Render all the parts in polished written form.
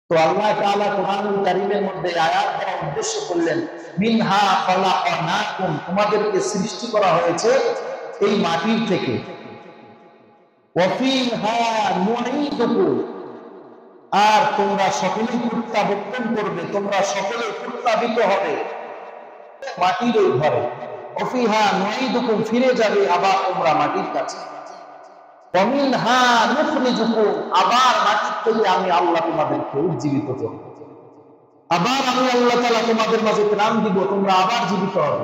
তো আল্লাহ তাআলা কোরআনুল কারীমের মধ্যে আয়াত দ্বারা উদ্দেশ্য করলেন, মিনহা খালাকনাকুম, তোমাদেরকে সৃষ্টি করা হয়েছে এই মাটির থেকে, ওয়া ফিহা নুঈদুকুম, আর তোমরা সকলেই প্রত্যাবর্তন করবে, তোমরা সকলে প্রত্যাবিত হবে মাটির ওই ঘরে। ওয়া ফিহা নুঈদুকুম, ফিরে যাবে আবার তোমরা মাটির কাছে। ওয়া মিনহা নুখরিজুকুম, আবার মাটির থেকে আমি আল্লাহ তোমাদেরকে উজ্জীবিত করব, আবার আমি আল্লাহ তাআলা তোমাদের মাঝে প্রাণ দিব, তোমরা আবার জীবিত হবে।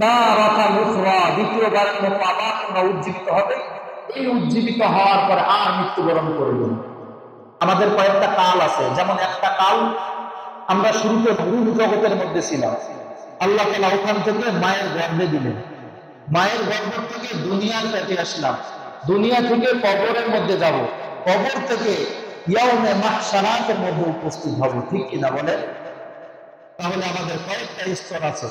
তারাতান উখরা, দ্বিতীয়বারের মতো আবার তোমরা উজ্জীবিত হবে। এই উজ্জীবিত হওয়ার পরে আর মৃত্যুবরণ করবে না। আমাদের কয়েকটা কাল আছে, যেমন একটা কাল আমরা শুরুতে রূহ জগতের মধ্যে ছিলাম, আল্লাহ তাআলা ওখান থেকে মায়ের গর্ভে দিলেন, মায়ের গর্ভ থেকে দুনিয়ার পেটে আসলাম, দুনিয়া থেকে কবরের মধ্যে যাব, কবর থেকে ইয়াউমে মাহশারাতের মধ্যে উপস্থিত হব, ঠিক কিনা বলেন? তাহলে আমাদের কয়েকটা স্তর আছে।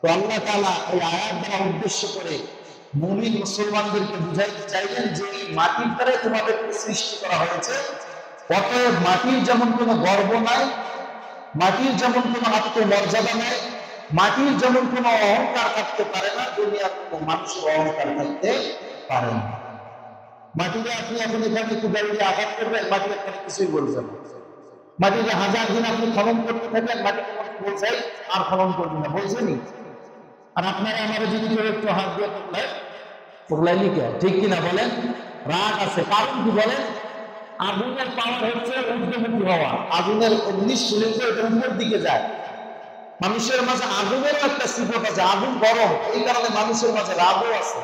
তো আল্লাহ তাআলা এই আয়াত দ্বারা উদ্দেশ্য করে মুমিন মুসলমানদেরকে বুঝাইতে চাইলেন যে এই মাটির দ্বারা তোমাদেরকে সৃষ্টি করা হয়েছে, অতএব মাটির যেমন কোনো গর্ব নাই, মাটির যেমন কোনো আত্মমর্যাদা নাই, মাটির যেমন কোনো অহংকার থাকতে পারে না, দুনিয়ার কোনো মানুষের অহংকার থাকতে পারে না। মাটিতে আপনি এখন এখানে কুদাল দিয়ে আঘাত করবেন, মাটি আপনাকে কিছুই বলবে না। মাটিতে 1000 দিন আপনি খনন করতে থাকবেন, মাটি বলছে আর খনন করবেন না, বলছেনি? আর আপনারা আমার যদি কেউ একটু হাত দিয়ে পগলাইনি কে, ঠিক কিনা বলেন? রাগ আছে, কারণ কি বলেন? আগুনের পাওয়ার হচ্ছে ঊর্ধ্বমুখী হওয়া, আগুনের অগ্নিশূলিকা এটা উপর দিকে যায়। মানুষের মাঝে আগুনেরও একটা সিফত আছে, আগুন গরম, এই কারণে মানুষের মাঝে রাগও আছে।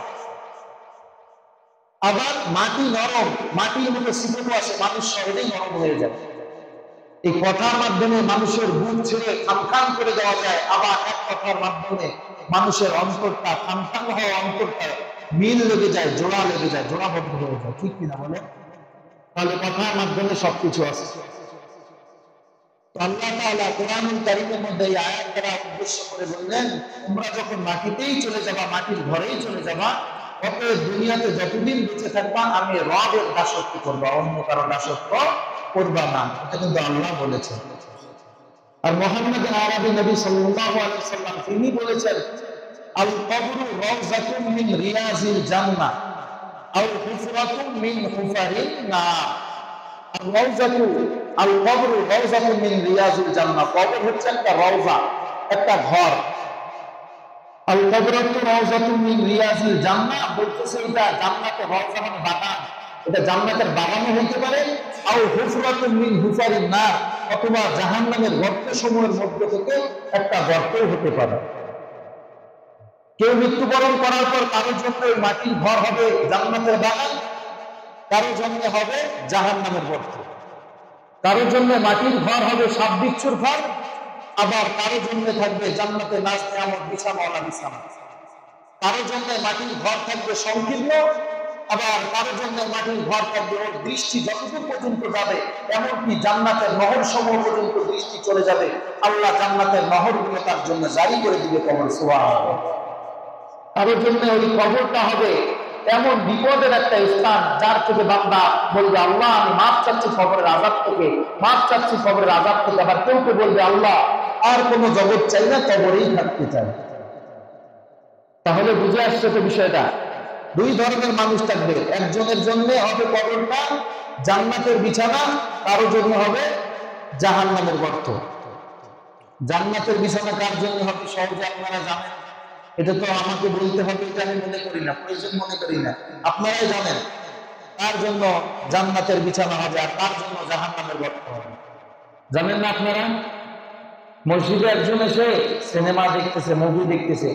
আবার মাটি নরম, মাটির মতো সিফতও আছে, মানুষ সহজেই নরম হয়ে যায়। এই কথার মাধ্যমে মানুষের বুক ছেড়ে খামখাম করে দেওয়া যায়, আবার এক কথার মাধ্যমে মানুষের অন্তরটা খামখাম হওয়া, অন্তরটা মিল লেগে যায়, জোড়া লেগে যায়, জোড়াবদ্ধ হয়ে যায়, ঠিক কিনা বলে? তাহলে কথার মাধ্যমে সবকিছু আছে। তো আল্লাহ তাআলা কোরআনুল কারীমের মধ্যে এই আয়াত দ্বারা উদ্দেশ্য করে বললেন, তোমরা যখন মাটিতেই চলে যাবা, মাটির ঘরেই চলে যাবা, অতএব দুনিয়াতে যতদিন বেঁচে থাকবা আমি রবের দাসত্ব করবা, অন্য কারো দাসত্ব করবা না। এটা কিন্তু আল্লাহ বলেছেন। আর মুহাম্মদ আরবি নবী সাল্লাল্লাহু আলাইহি ওয়াসাল্লাম তিনি বলেছেন, আল কবরু রাওযাতুম মিন রিয়াজিল জান্নাহ আও হুফরাতুম মিন হুফারিন নার। আর রাওযাতু আল কবরু রাওযাতুম মিন রিয়াজিল জান্নাহ, কবর হচ্ছে একটা রওজা, একটা ঘর। আল কবরু রাওযাতুম মিন রিয়াজিল জান্নাহ বলতেছে এটা জান্নাতের রওজা, মানে বাগান, এটা জান্নাতের বাগানও হতে পারে, আও হুফরাতুম মিন হুফারিন নার, অথবা জাহান্নামের গর্তসমূহের মধ্যে থেকে একটা গর্তও হতে পারে। কেউ মৃত্যুবরণ করার পর কারোর জন্য ওই মাটির ঘর হবে জান্নাতের বাগান, কারোর জন্য হবে জাহান্নামের গর্ত, কারোর জন্য মাটির ঘর হবে সাপ বিচ্ছুর ঘর, আবার কারোর জন্য থাকবে জান্নাতে নাজ নেয়ামত বিছানাওয়ালা বিছানা, কারোর জন্য মাটির ঘর থাকবে সংকীর্ণ, আবার কারোর জন্য মাটির ঘর থাকবে ওর দৃষ্টি যতদূর পর্যন্ত যাবে, এমনকি জান্নাতের নহর সমূহ পর্যন্ত দৃষ্টি চলে যাবে, আল্লাহ জান্নাতের নহরগুলো তার জন্য জারি করে দিবে কবর। সুবহানাল্লাহ। কারোর জন্য ওই কবরটা হবে এমন বিপদের একটা স্থান, যার থেকে বান্দা বলবে, আল্লাহ আমি মাফ চাচ্ছি কবরের আযাব থেকে, মাফ চাচ্ছি কবরের আযাব থেকে। আবার কেউ কেউ বলবে, আল্লাহ আর কোনো জগৎ চাই না, কবরেই থাকতে চাই। তাহলে বুঝে আসছে তো বিষয়টা। দুই ধরনের মানুষ থাকবে, একজনের জন্য হবে কবরটা জান্নাতের বিছানা, কারোর জন্য হবে জাহান্নামের গর্ত। জান্নাতের বিছানা কার জন্য হবে সহজে আপনারা জানেন, এটা তো আমাকে বলতে হবে এটা আমি মনে করি না, প্রয়োজন মনে করি না, আপনারাই জানেন কার জন্য জান্নাতের বিছানা হবে আর কার জন্য জাহান্নামের গর্ত হবে। জানেন না আপনারা? মসজিদে একজন এসে সিনেমা দেখতেছে, মুভি দেখতেছে,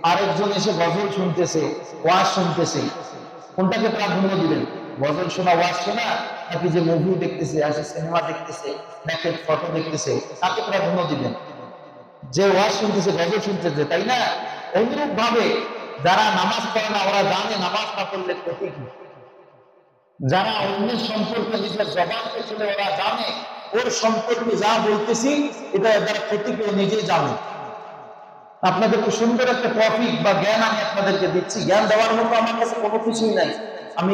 আরেকজন এসে গজল শুনতেছে, ওয়াজ শুনতেছে, কোনটাকে প্রাধান্য দিবেন? গজল শোনা, ওয়াজ শোনা, নাকি যে মুভি দেখতেছে, আসে সিনেমা দেখতেছে, নেকেড ফটো দেখতেছে, তাকে প্রাধান্য দিবেন? যে ওয়াজ শুনতেছে, গজল শুনতেছে, তাই না? অনুরূপ ভাবে যারা নামাজ পড়ে না, ওরা জানে নামাজ না পড়লে ক্ষতি কি। যারা অন্যের সম্পর্কে নিজের জবান থেকে ওরা জানে ওর সম্পর্কে যা বলতেছি এটা দ্বারা ক্ষতি কেউ নিজেই জানে। আপনাদেরকে সুন্দর একটা টপিক বা জ্ঞান আমি আপনাদেরকে দিচ্ছি, জ্ঞান দেওয়ার মতো আমার কাছে কোনো কিছুই নাই, আমি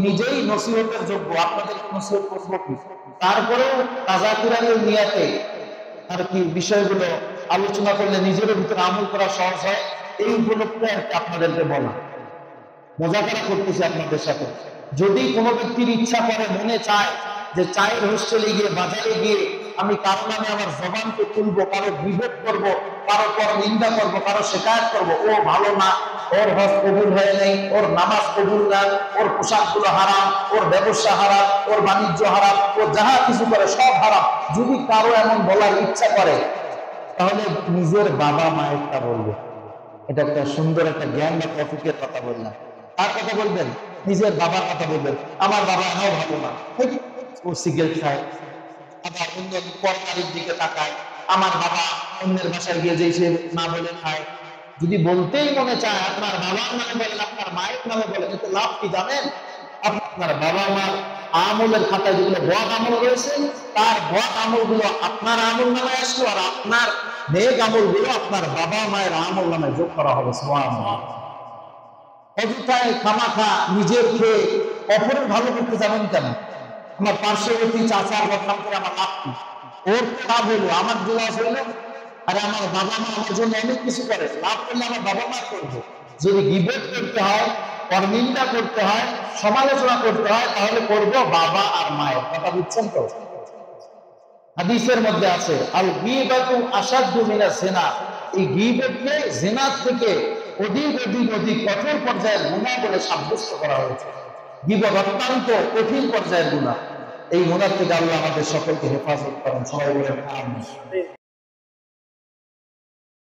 নিজেই নসিহতের যোগ্য, আপনাদেরকে নসিহত করবো কি? তারপরেও তাজা কোরআনের নিয়াতে আর কি বিষয়গুলো আলোচনা করলে নিজের ভিতরে আমল করা সহজ হয়, এই উপলক্ষে আর কি আপনাদেরকে বলা, মজা করা করতেছি আপনাদের সাথে। যদি কোনো ব্যক্তির ইচ্ছা করে, মনে চায় যে চায়ের হোস্টেলে গিয়ে, বাজারে গিয়ে আমি কারো নামে আমার জবানকে তুলবো, কারো বিভেদ করব, কারো পর নিন্দা করব, কারো শেখায়ত করব, ও ভালো না, ওর হজ কবুল হয় নাই, ওর নামাজ কবুল না, ওর পোশাকগুলো হারাম, ওর ব্যবসা হারাম, ওর বাণিজ্য হারাম, ও যাহা কিছু করে সব হারাম, যদি কারো এমন বলার ইচ্ছা করে, তাহলে নিজের বাবা মায়েরটা বলবে। এটা একটা সুন্দর একটা জ্ঞান বা টপিকের কথা বললাম। কার কথা বলবেন? নিজের বাবার কথা বলবেন। আমার বাবা এও ভালো না, ও সিগারেট খায়, আবার অন্য পরকারের দিকে তাকায়, আমার বাবা অন্যের বাসায় গিয়ে যে সে না বলে খায়। যদি বলতেই মনে চায়, আপনার বাবার নামে বলেন, আপনার মায়ের নামে বলেন, এতে লাভ কি জানেন? আপনার বাবা মার আমলের খাতায় যেগুলো বদ আমল রয়েছে, তার বদ আমল গুলো আপনার আমল নামে আসলো, আর আপনার নেক আমল গুলো আপনার বাবা মায়ের আমল নামে যোগ করা হবে। সুবহানাল্লাহ। অযথায় খামাখা নিজের খেয়ে অপরের ভালো করতে যাবেন কেন? আমার পার্শ্ববর্তী চাচার বদনাম করে আমার লাভ কি? ওর লাভ হইলো, আমার যে লাভ হইলো। আর আমার বাবা মা আমার জন্য অনেক কিছু করে, লাভ করলে আমার বাবা মা করবো। যদি গীবত করতে হয়, পরনিন্দা করতে হয়, সমালোচনা করতে হয়, তাহলে করবো বাবা আর মায়ের কথা। বুঝছেন তো? হাদিসের মধ্যে আছে, আল গীবাতু আশাদ্দু মিনাজ জিনা, এই গীবতকে জিনার থেকে অধিক অধিক অধিক কঠোর পর্যায়ের গুনাহ বলে সাব্যস্ত করা হয়েছে। গীবত অত্যন্ত কঠিন পর্যায়ের গুনাহ। এই গুনাহ থেকে আল্লাহ আমাদের সকলকে হেফাজত করেন। সবাই বলেন আমিন।